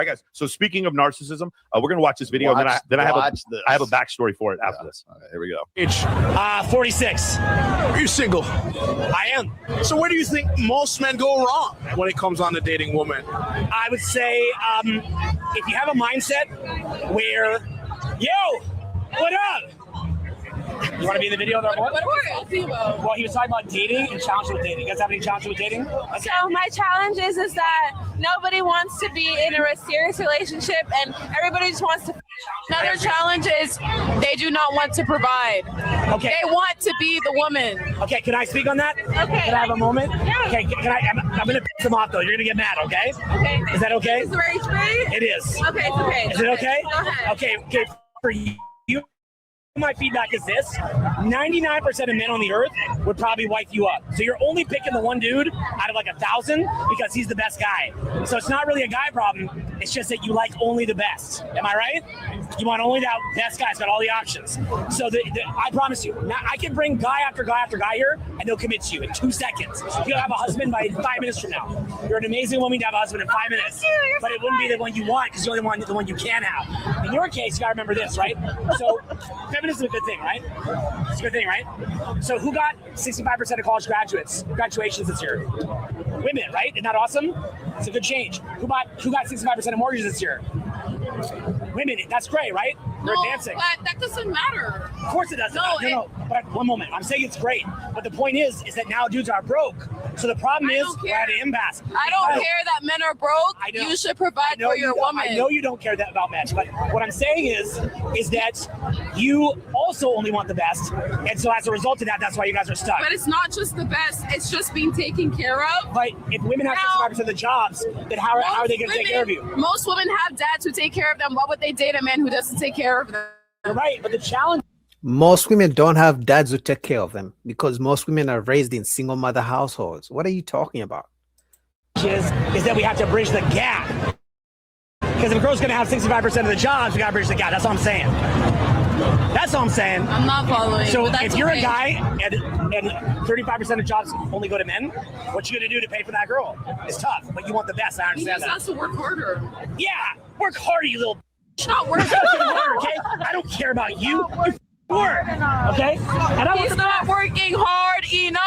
right, guys. So speaking of narcissism, we're gonna watch this video, and then I have a backstory for it after this. Okay, here we go. Age 46. Are you single? I am. So where do you think most men go wrong when it comes on to dating women? I would say if you have a mindset where, yo, what up? You want to be in the video? What are we talking about? Well, he was talking about dating and challenges with dating. You guys have any challenges with dating? Okay. So my challenge is that nobody wants to be in a serious relationship and everybody just wants to. Another challenge is they do not want to provide. Okay. They want to be the woman. Okay, can I speak on that? Okay. Can I have a moment? Yeah. Okay, I'm going to piss them off, though. You're going to get mad, okay? Okay. Is that okay? Is the rage free? It is. Okay, it's okay. Is it okay? Go ahead. Okay, for you. My feedback is this: 99% of men on the earth would probably wipe you up. So you're only picking the one dude out of like 1,000 because he's the best guy. So it's not really a guy problem. It's just that you like only the best. Am I right? You want only that best guy's got all the options. So I promise you, now I can bring guy after guy after guy here, and they'll commit to you in 2 seconds. You'll have a husband by 5 minutes from now. You're an amazing woman to have a husband in 5 minutes. But it wouldn't be the one you want because you're only the one you can have. In your case, you gotta remember this, right? So feminism is a good thing, right? It's a good thing, right? So who got 65% of college graduations this year? Women, right? Isn't that awesome? It's a good change. Who got 65% of mortgages this year? Women. That's great, right? We're advancing. But that doesn't matter. Of course it doesn't. No. But one moment. I'm saying it's great. But the point is that now dudes are broke. So the problem is we're at an impasse. I don't care that men are broke. You should provide for your woman. I know you don't care that about men, but what I'm saying is that you also only want the best, and so as a result of that, that's why you guys are stuck. But it's not just the best; it's just being taken care of. But if women have 65% of the jobs, then how are they going to take care of you? Most women have dads who take care of them. Why would they date a man who doesn't take care of them? You're right, but the challenge. Most women don't have dads who take care of them because most women are raised in single mother households. What are you talking about? Is that we have to bridge the gap. Because if a girl's going to have 65% of the jobs, we got to bridge the gap. That's all I'm saying. That's all I'm saying. I'm not following. So if you're a guy and 35% of jobs only go to men, what you going to do to pay for that girl? It's tough, but you want the best. I understand that. He just has to work harder. Yeah, work harder, you little. Not working hard, okay? I don't care about you. Work, okay? And he's not working hard enough.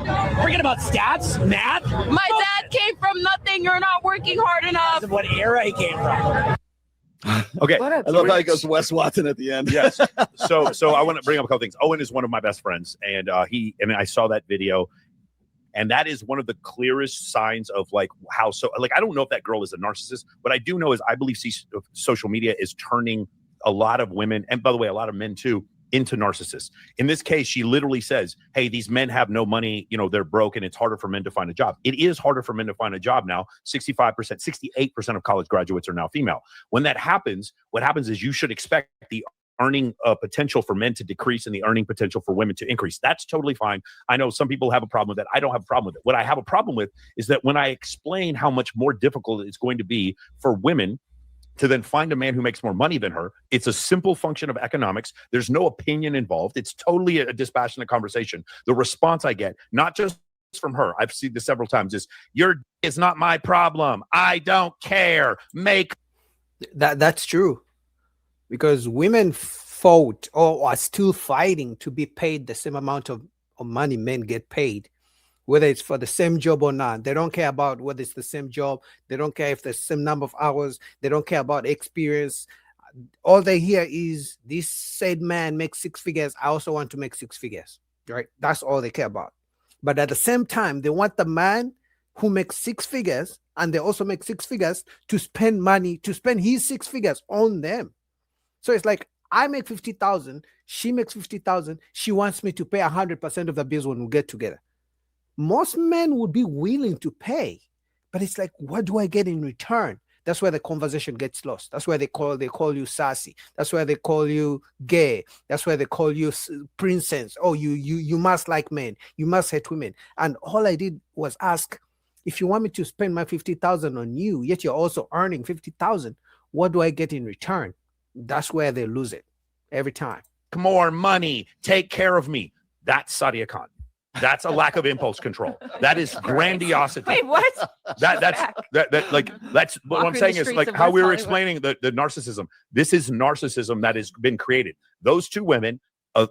Yeah. Forget about stats, math. My dad came from nothing. You're not working hard enough. Because of what era he came from. Okay. I love how he goes Wes Watson at the end. Yes. So I want to bring up a couple things. Owen is one of my best friends, and I saw that video. And that is one of the clearest signs of I don't know if that girl is a narcissist. What I do know is I believe social media is turning a lot of women, and by the way, a lot of men too, into narcissists. In this case, she literally says, hey, these men have no money, they're broke, and it's harder for men to find a job. It is harder for men to find a job now. 65%, 68% of college graduates are now female. When that happens, what happens is you should expect the earning potential for men to decrease and the earning potential for women to increase. That's totally fine. I know some people have a problem with that. I don't have a problem with it. What I have a problem with is that when I explain how much more difficult it's going to be for women to then find a man who makes more money than her, it's a simple function of economics. There's no opinion involved. It's totally a dispassionate conversation. The response I get, not just from her, I've seen this several times, is it's not my problem. I don't care. That's true. Because women fought or are still fighting to be paid the same amount of money men get paid, whether it's for the same job or not. They don't care about whether it's the same job. They don't care if there's the same number of hours. They don't care about experience. All they hear is this said man makes 6 figures. I also want to make 6 figures, right? That's all they care about. But at the same time, they want the man who makes 6 figures, and they also make 6 figures, to spend money, to spend his 6 figures on them. So it's like, I make 50,000, she makes 50,000, she wants me to pay 100% of the bills when we get together. Most men would be willing to pay, but it's like, what do I get in return? That's where the conversation gets lost. That's where they call you sassy. That's where they call you gay. That's where they call you princess. Oh, you must like men. You must hate women. And all I did was ask, if you want me to spend my 50,000 on you, yet you're also earning 50,000, what do I get in return? That's where they lose it every time. More money, take care of me. That's Sadia Khan. That's a lack of impulse control. That is grandiosity. Wait, what? That's what I'm Walking saying the is streets like of how West we were Hollywood. explaining the narcissism. This is narcissism that has been created. Those two women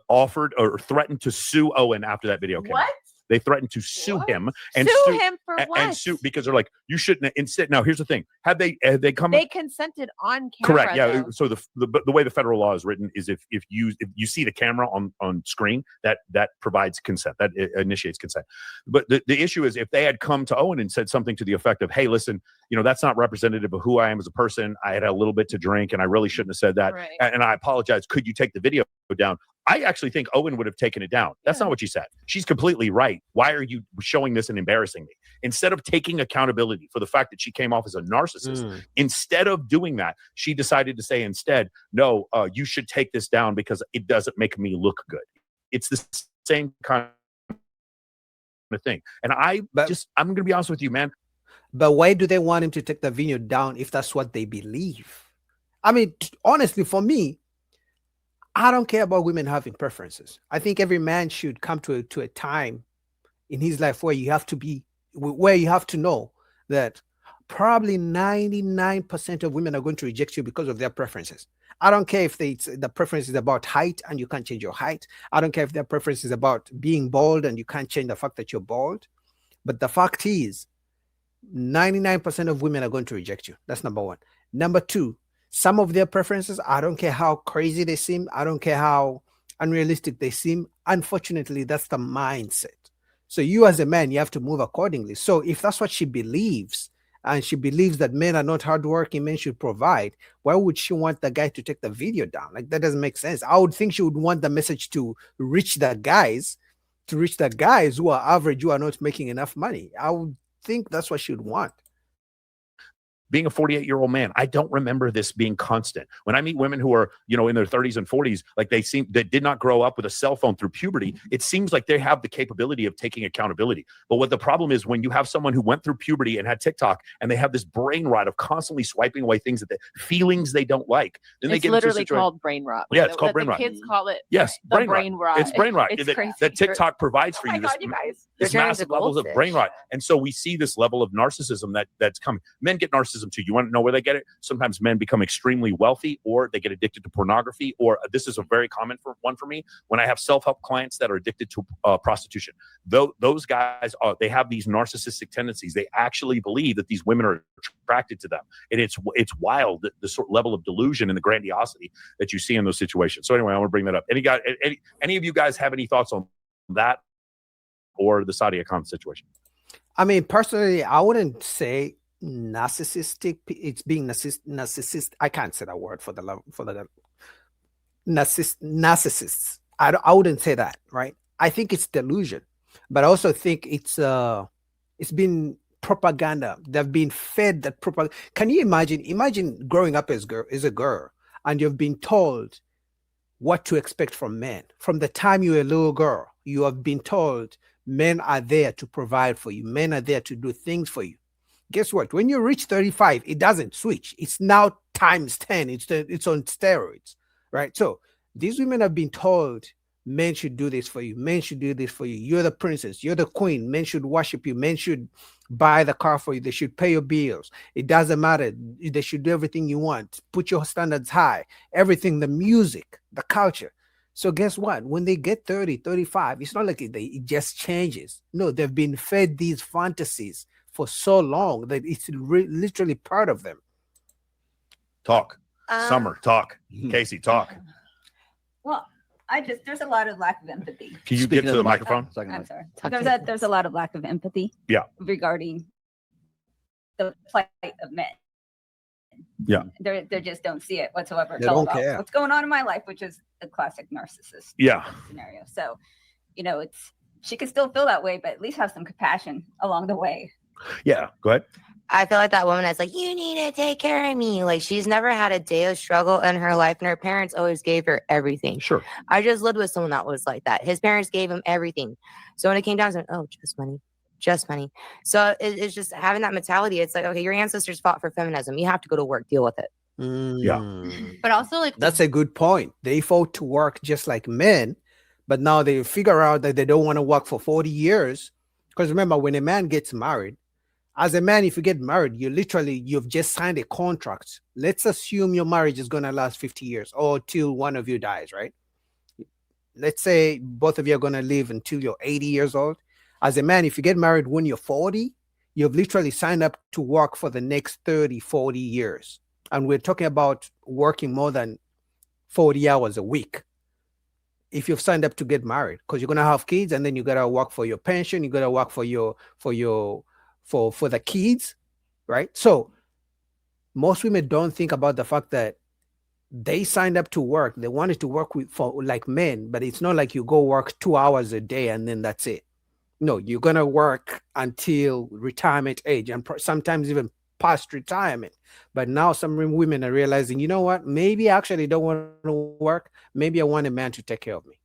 offered or threatened to sue Owen after that video came out. What? They threatened to sue him and Sue him for what? and sue because they're like, you shouldn't instead. Now here's the thing: have they come? They consented on camera. Correct. Yeah. though. So the way the federal law is written is if you see the camera on screen, that provides consent, that initiates consent. But the issue is if they had come to Owen and said something to the effect of, "Hey, listen, that's not representative of who I am as a person. I had a little bit to drink and I really shouldn't have said that, Right. and I apologize. Could you take the video down?" I actually think Owen would have taken it down. That's not what she said. She's completely right. Why are you showing this and embarrassing me? Instead of taking accountability for the fact that she came off as a narcissist, instead of doing that, she decided to say instead, no, you should take this down because it doesn't make me look good. It's the same kind of thing. And I'm going to be honest with you, man. But why do they want him to take the video down if that's what they believe? I mean, honestly, for me, I don't care about women having preferences. I think every man should come to a time in his life where you have to know that probably 99% of women are going to reject you because of their preferences. I don't care if the preference is about height and you can't change your height. I don't care if their preference is about being bald and you can't change the fact that you're bald. But the fact is, 99% of women are going to reject you. That's number one. Number two, some of their preferences, I don't care how crazy they seem. I don't care how unrealistic they seem. Unfortunately, that's the mindset. So you as a man, you have to move accordingly. So if that's what she believes, and she believes that men are not hardworking, men should provide, why would she want the guy to take the video down? Like, that doesn't make sense. I would think she would want the message to reach the guys who are average, who are not making enough money. I would think that's what she would want. Being a 48-year-old man, I don't remember this being constant. When I meet women who are, in their 30s and 40s, like they did not grow up with a cell phone through puberty, it seems like they have the capability of taking accountability. But what the problem is, when you have someone who went through puberty and had TikTok and they have this brain rot of constantly swiping away things feelings they don't like, then they It's get literally called brain rot. Yeah, it's called brain rot. Kids call it brain rot. It's brain rot. It's crazy. That TikTok provides for Oh my you. God, you guys. This massive levels of brain rot. And so we see this level of narcissism that's coming. Men get narcissism too. You want to know where they get it? Sometimes men become extremely wealthy, or they get addicted to pornography, or this is a very common one for me, when I have self-help clients that are addicted to prostitution. Those guys, they have these narcissistic tendencies. They actually believe that these women are attracted to them. And it's wild, the sort of level of delusion and the grandiosity that you see in those situations. So anyway, I want to bring that up. Any of you guys have any thoughts on that or the Sadia Khan situation? I mean, personally, I wouldn't say narcissistic. It's being narcissist. I can't say that word for the narcissists. I wouldn't say that, right? I think it's delusion, but I also think it's been propaganda. They've been fed that propaganda. Can you imagine growing up as a girl and you've been told what to expect from men from the time you're a little girl? You have been told men are there to provide for you. Men are there to do things for you. Guess what? When you reach 35, it doesn't switch. It's now times 10. It's on steroids, right? So these women have been told men should do this for you. Men should do this for you. You're the princess. You're the queen. Men should worship you. Men should buy the car for you. They should pay your bills. It doesn't matter. They should do everything you want. Put your standards high. Everything, the music, the culture. So guess what? When they get 30, 35, it's not like it just changes. No, they've been fed these fantasies for so long that it's literally part of them. Talk. Summer, talk. Casey, talk. Well, there's a lot of lack of empathy. Can you get to the microphone? I'm sorry. There's a lot of lack of empathy. Yeah. Regarding the plight of men. Yeah. They just don't see it whatsoever. They It's all don't about care. what's going on in my life, which is a classic narcissist scenario. So, she can still feel that way, but at least have some compassion along the way. Yeah, go ahead. I feel like that woman is like, you need to take care of me. Like, she's never had a day of struggle in her life, and her parents always gave her everything. Sure. I just lived with someone that was like that. His parents gave him everything. So when it came down to, just money. So it's just having that mentality. It's like, okay, your ancestors fought for feminism. You have to go to work, deal with it. Yeah. But also, like, That's a good point. They fought to work just like men, but now they figure out that they don't want to work for 40 years. Because remember, when a man gets married, as a man, if you get married, you've just signed a contract. Let's assume your marriage is going to last 50 years or till one of you dies, right? Let's say both of you are going to live until you're 80 years old. As a man, if you get married when you're 40, you've literally signed up to work for the next 30, 40 years. And we're talking about working more than 40 hours a week if you've signed up to get married, because you're going to have kids, and then you got to work for your pension. You got to work for the kids, right? So most women don't think about the fact that they signed up to work. They wanted to work for like men, but it's not like you go work 2 hours a day and then that's it. No, you're going to work until retirement age, and sometimes even past retirement. But now some women are realizing, you know what? Maybe I actually don't want to work. Maybe I want a man to take care of me.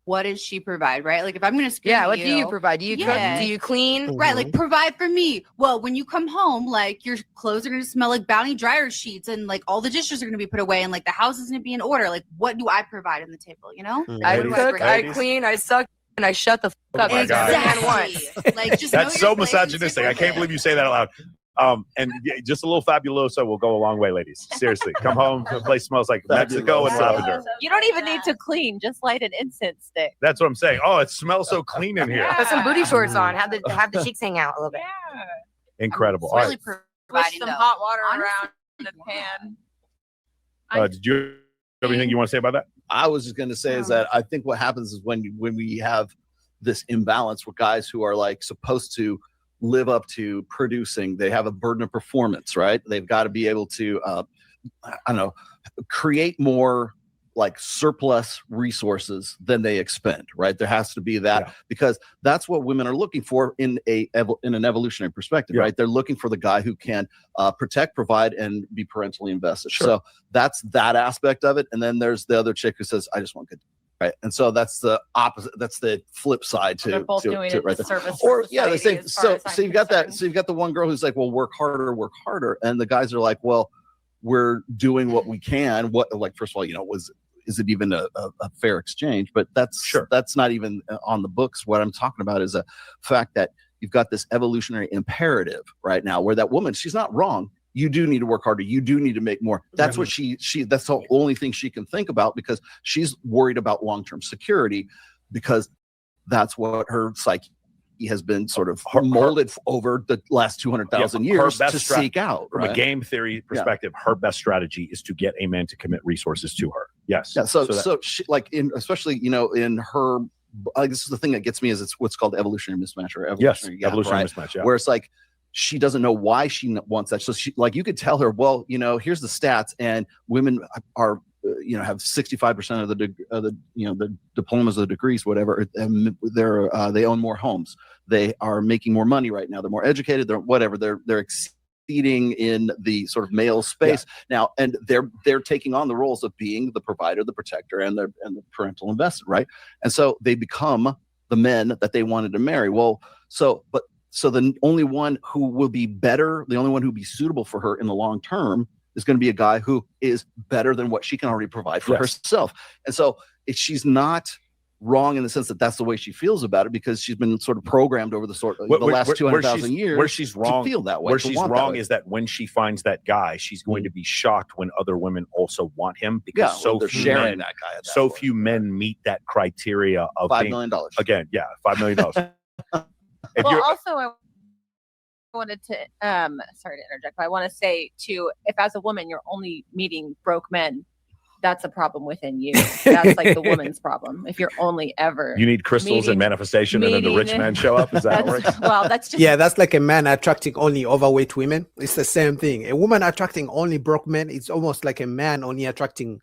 What does she provide, right? Like if I'm going to scream at what do you provide? Do you cook? Do you clean? Right, like provide for me. Well, when you come home, like your clothes are going to smell like Bounty dryer sheets, and like all the dishes are going to be put away, and like the house is going to be in order. Like what do I provide on the table, you know? I cook, I clean, I suck, and I shut the fuck up. Exactly. Like just that's so misogynistic. I can't believe you say that out loud. And just a little fabuloso will go a long way, ladies. Seriously, come home. The place smells like Mexico and lavender. You don't even need to clean. Just light an incense stick. That's what I'm saying. Oh, it smells so clean in here. Put some booty shorts on. Have the cheeks hang out a little bit. Yeah. Incredible. It's really Push some hot water around the pan. Did you have anything you want to say about that? I was just going to say is that I think what happens is when we have this imbalance with guys who are like supposed to live up to producing, they have a burden of performance, right? They've got to be able to, create more like surplus resources than they expend, right? There has to be that because that's what women are looking for in an evolutionary perspective, right? They're looking for the guy who can protect, provide, and be parentally invested. Sure. So that's that aspect of it. And then there's the other chick who says, I just want good. Right, and so that's the opposite. That's the flip side to both doing it right the there. service Or the same. So you've got that. So you've got the one girl who's like, well, work harder, and the guys are like, well, we're doing what we can. What, like, first of all, is it even a fair exchange? But that's not even on the books. What I'm talking about is a fact that you've got this evolutionary imperative right now, where that woman, she's not wrong. You do need to work harder. You do need to make more. That's what she that's the only thing she can think about, because she's worried about long-term security, because that's what her psyche has been sort of molded over the last 200,000 years to seek out. From a game theory perspective, her best strategy is to get a man to commit resources to her. Yes. Yeah. So she, like especially in her, this is the thing that gets me, is it's what's called evolutionary mismatch or evolutionary gap, evolutionary right? mismatch. Yeah. Where it's like, she doesn't know why she wants that. So she, like, you could tell her, well, here's the stats, and women are, have 65% of the diplomas, the degrees, whatever. They own more homes. They are making more money right now. They're more educated. They're exceeding in the sort of male space now, and they're taking on the roles of being the provider, the protector, and the parental investor, right? And so they become the men that they wanted to marry. Well, so the only one who will be better, the only one who will be suitable for her in the long term is going to be a guy who is better than what she can already provide for herself. And so she's not wrong in the sense that that's the way she feels about it, because she's been sort of programmed over the last 200,000 years. Where she's wrong, to feel that way. Where she's wrong is that when she finds that guy, she's going to be shocked when other women also want him, because they're sharing that guy. So few men meet that criteria of $5 million. Again, $5 million. Well, also, I wanted to, sorry to interject, but I want to say too, if as a woman you're only meeting broke men, that's a problem within you. That's like the woman's problem. If you're only ever, you need crystals and manifestation, and then the rich men show up. Is that right? Well, that's just that's like a man attracting only overweight women. It's the same thing. A woman attracting only broke men. It's almost like a man only attracting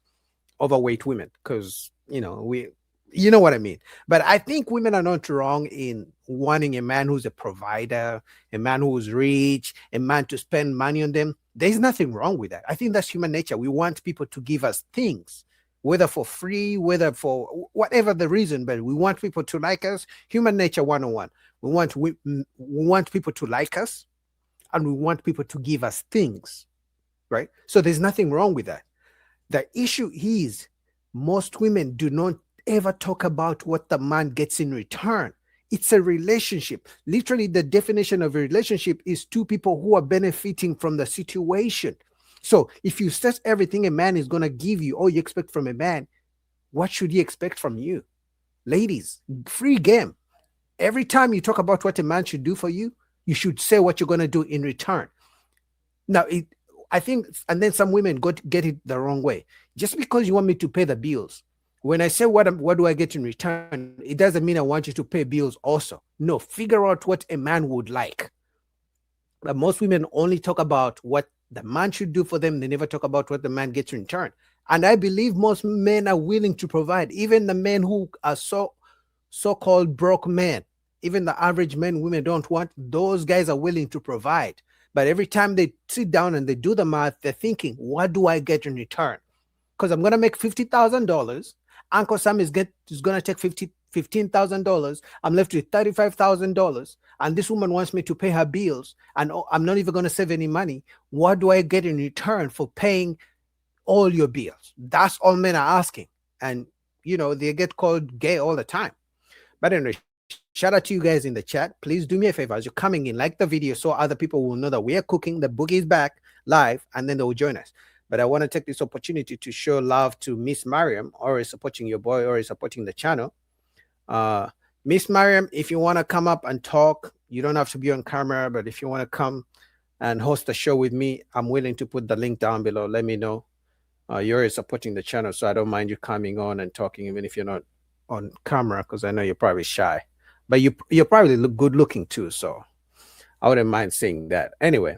overweight women, because you know what I mean. But I think women are not wrong in wanting a man who's a provider, a man who's rich, a man to spend money on them. There's nothing wrong with that. I think that's human nature. We want people to give us things, whether for free, whether for whatever the reason, but we want people to like us. Human nature 101. We want people to like us, and we want people to give us things, right? So there's nothing wrong with that. The issue is most women do not ever talk about what the man gets in return. It's a relationship. Literally, the definition of a relationship is two people who are benefiting from the situation. So if you set everything a man is going to give you, or you expect from a man, what should he expect from you? Ladies, free game. Every time you talk about what a man should do for you, you should say what you're going to do in return. Now, I think, and then some women get it the wrong way. Just because you want me to pay the bills, when I say what do I get in return, it doesn't mean I want you to pay bills also. No, figure out what a man would like. But most women only talk about what the man should do for them. They never talk about what the man gets in return. And I believe most men are willing to provide, even the men who are so-called broke men. Even the average men women don't want, those guys are willing to provide. But every time they sit down and they do the math, they're thinking, what do I get in return? Because I'm going to make $50,000. Uncle Sam is going to take $15,000. I'm left with $35,000. And this woman wants me to pay her bills. And I'm not even going to save any money. What do I get in return for paying all your bills? That's all men are asking. And, you know, they get called gay all the time. But anyway, shout out to you guys in the chat. Please do me a favor as you're coming in, like the video so other people will know that we are cooking. The Boogie is back live, and then they will join us. But I want to take this opportunity to show love to Miss Mariam, always supporting your boy, always supporting the channel. Miss Mariam, if you want to come up and talk, you don't have to be on camera, but if you want to come and host a show with me, I'm willing to put the link down below. Let me know. You're always supporting the channel, so I don't mind you coming on and talking, even if you're not on camera, because I know you're probably shy. But you're probably good looking too, so I wouldn't mind saying that. Anyway,